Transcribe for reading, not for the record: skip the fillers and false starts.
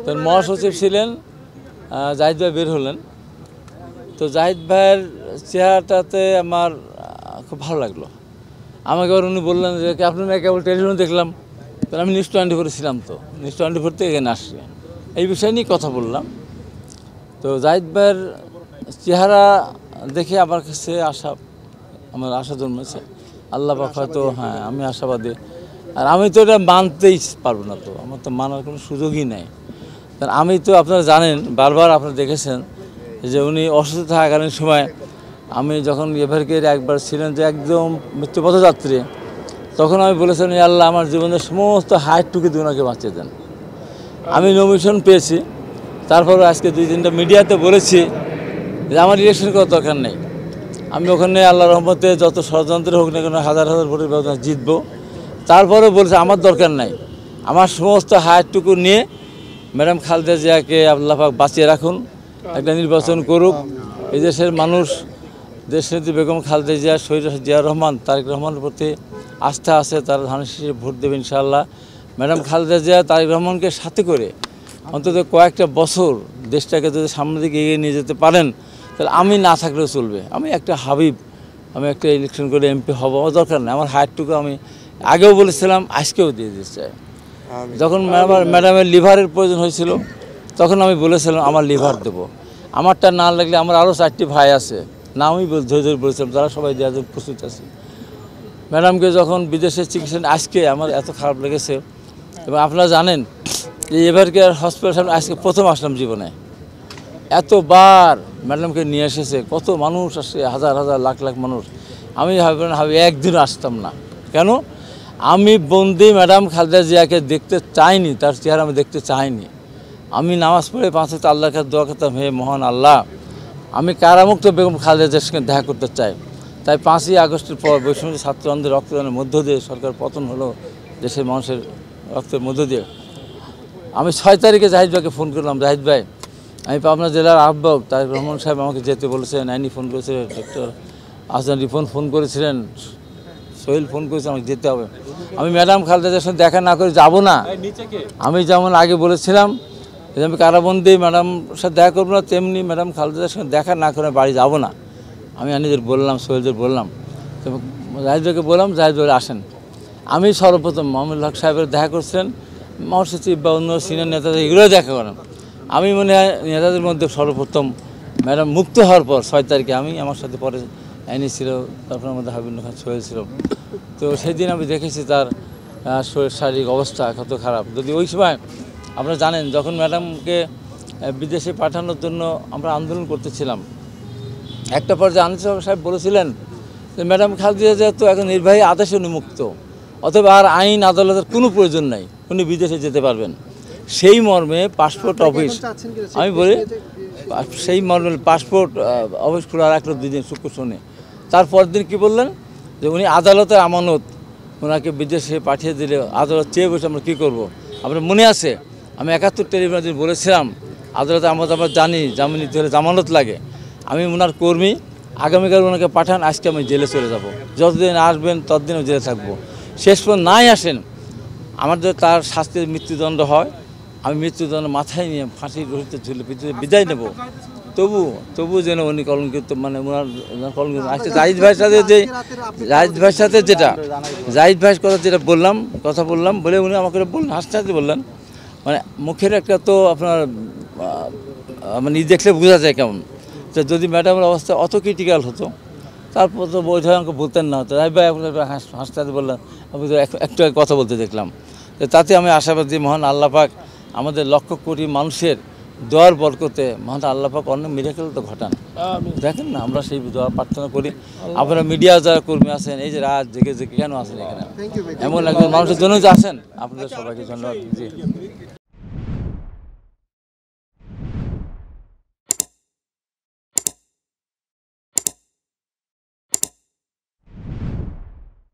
তো মহাসচিব ছিলেন জাহিদ ভাই বের হলেন। তো জাহিদ ভাইয়ের চেহারাটাতে আমার খুব ভালো লাগলো। আমাকে আবার উনি বললেন যে আপনি কেবল টেলিভিশন দেখলাম। তো আমি নিউজ 24 ছিলাম, তো নিউজ 24 থেকে এখানে আসছি, এই বিষয় নিয়ে কথা বললাম। তো জাহিদ ভাইয়ের চেহারা দেখে আমার কাছে আমার আশা জন্মেছে। আল্লাহ পাক হয়তো, হ্যাঁ আমি আশাবাদী। আর আমি তো এটা মানতেই পারবো না, তো আমার তো মানার কোনো সুযোগই নেই। কারণ আমি তো আপনারা জানেন, বারবার আপনারা দেখেছেন যে উনি অসুস্থ থাকাকালীন সময় আমি যখন এভারকের একবার ছিলেন যে একদম মৃত্যুপথযাত্রী, তখন আমি বলেছিলাম আল্লাহ আমার জীবনের সমস্ত হাইটটুকু ওনাকে বাঁচিয়ে দেন। আমি নমিনেশন পেয়েছি, তারপরে আজকে 2-3টা মিডিয়াতে বলেছি যে আমার ইলেকশন করার দরকার নেই, আমি ওখানে আল্লাহ রহমতে যত ষড়যন্ত্র হোক না কেন হাজার হাজার ভোটের ব্যবধান জিতবো। তারপরে বলেছে আমার দরকার নাই, আমার সমস্ত হায়ারটুকু নিয়ে ম্যাডাম খালেদা জিয়াকে আল্লাহ পাক বাঁচিয়ে রাখুন, একটা নির্বাচন করুক। এই দেশের মানুষ দেশনেত্রী বেগম খালেদা জিয়া, শহীদ জিয়া রহমান, তারেক রহমানের প্রতি আস্থা আছে, তারা ধানের শীষে ভোট দেবে ইনশাআল্লাহ। ম্যাডাম খালেদা জিয়া তারেক রহমানকে সাথে করে অন্তত কয়েকটা বছর দেশটাকে যদি সামনের দিকে এগিয়ে নিয়ে যেতে পারেন, তাহলে আমি না থাকলেও চলবে। আমি একটা হাবিব, আমি একটা ইলেকশন করে এমপি হব, আমার দরকার নেই। আমার হায়ারটুকু আমি আগেও বলেছিলাম, আজকেও দিয়ে দিতে চাই। যখন ম্যাডামের লিভারের প্রয়োজন হয়েছিল, তখন আমি বলেছিলাম আমার লিভার দেবো। আমারটা না লাগলে আমার আরও 4টি ভাই আছে, না আমি ধরে ধরে বলেছিলাম, তারা সবাই দেওয়ার জন্য প্রস্তুত আছে। ম্যাডামকে যখন বিদেশে চিকিৎসা, আজকে আমার এত খারাপ লেগেছে। এবং আপনারা জানেন যে এভারকেয়ার হসপিটাল সামনে আজকে প্রথম আসলাম জীবনে। এতবার ম্যাডামকে নিয়ে এসেছে, কত মানুষ আসে, হাজার হাজার লাখ লাখ মানুষ। আমি ভাবি একদিন আসতাম না। কেন? আমি বন্দি ম্যাডাম খালেদা জিয়াকে দেখতে চাইনি, তার চেহারা আমি দেখতে চাইনি। আমি নামাজ পড়ে 5 ওয়াক্ত আল্লাহর কাছে দোয়া করতাম, হে মহান আল্লাহ, আমি কারামুক্ত বেগম খালেদা জিয়ার সঙ্গে দেখা করতে চাই। তাই 5ই আগস্টের পর বৈষম্য ছাত্র আন্দোলনের রক্তদানের মধ্য দিয়ে সরকার পতন হলো, দেশের মানুষের রক্তের মধ্য দিয়ে। আমি 6 তারিখে জাহিদ ভাইকে ফোন করলাম, জাহিদ ভাই আমি পাবনা জেলার আহ্বায়ক তারেক রহমান সাহেব আমাকে যেতে বলেছিলেন, আইনি ফোন করেছিলেন, ডক্টর আহসান রিপন ফোন করেছিলেন, সোহেল ফোন করেছে, আমাকে যেতে হবে। আমি ম্যাডাম খালেদা জিয়ার সঙ্গে দেখা না করে যাব না। আমি যেমন আগে বলেছিলাম যে আমি কারাবন্দি ম্যাডাম সাথে দেখা করবো না, তেমনি ম্যাডাম খালেদা জিয়ার সঙ্গে দেখা না করে বাড়ি যাব না। আমি আনিদের বললাম, সোহেলদের বললাম, তো জাহিদ ভাইকে বললাম, জাহিদ ভাই আসেন। আমি সর্বপ্রথম মাহমুদুল হক সাহেবের দেখা করছিলেন, মহাসচিব বা অন্য সিনিয়র নেতাদের এগুলোই দেখা করেন। আমি মনে হয় নেতাদের মধ্যে সর্বপ্রথম ম্যাডাম মুক্ত হওয়ার পর 6 তারিখে আমি, আমার সাথে পরে আইনি ছিল, তারপর আমাদের হাবিবুল্লাহ খান সোহেল ছিল। তো সেদিন আমি দেখেছি তার শারীরিক অবস্থা কত খারাপ। যদি ওই সময় আপনারা জানেন, যখন ম্যাডামকে বিদেশে পাঠানোর জন্য আমরা আন্দোলন করতেছিলাম, একটা পর্যায়ে আনিস সাহেব বলেছিলেন যে ম্যাডাম খালেদা জিয়া তো এখন নির্বাহী আদেশে উন্মুক্ত, অথবা আর আইন আদালতের কোনো প্রয়োজন নাই, উনি বিদেশে যেতে পারবেন। সেই মর্মে পাসপোর্ট অফিস, আমি বলি সেই মর্মে পাসপোর্ট অফিস খোলা রাখলো 2 দিন, শুক্র শনি। তারপর দিন কী বললেন যে উনি আদালতের আমানত, ওনাকে বিদেশে পাঠিয়ে দিলে আদালত চেয়ে বসে আমরা কী করবো। আপনার মনে আছে আমি 71 টেলিভিশনে দিন বলেছিলাম আদালতে আমরা জানি জামিন নিতে হলে জামানত লাগে। আমি ওনার কর্মী, আগামীকাল ওনাকে পাঠান, আজকে আমি জেলে চলে যাব। যতদিন আসবেন ততদিনও জেলে থাকবো। শেষ পর্যন্ত নাই আসেন, আমার যদি তার শাস্তির মৃত্যুদণ্ড হয়, আমি মৃত্যুদণ্ড মাথায় নিয়ে ফাঁসির রহিতে ঝুলে পৃথিবীতে বিদায় নেব। তবু যেন উনি কলঙ্কিত, মানে ওনার কলঙ্কিত। আজকে জাহিদ ভাইয়ের সাথে জাহিদ ভাইয়ের কথা বললাম বলে উনি আমাকে বললেন, হাসতে হাসতে বললেন, মানে মুখের একটা তো আপনার মানে দেখলে বোঝা যায় কেমন। তো যদি ম্যাডামের অবস্থা অত ক্রিটিক্যাল হতো, তারপর তো ওই ধরনের আমাকে বলতেন না। তো জাহিদ ভাই হাসতে হাসতে বললেন, আমি তো একটু কথা বলতে দেখলাম। তো তাতে আমি আশাবাদী মহান আল্লাহ পাক আমাদের লক্ষ কোটি মানুষের দোয়ার বরকতে মহান আল্লাহ পাক অনেক মিরাকেল তো ঘটান। দেখেন না, আমরা সেই দোয়া প্রার্থনা করি। আপনারা মিডিয়া যারা কর্মী আছেন, এই যে রাত জেগে কেন আছেন এখানে, এমন একজন মানুষের জন্য যে আসেন, আপনাদের সবাইকে ধন্যবাদ। জি।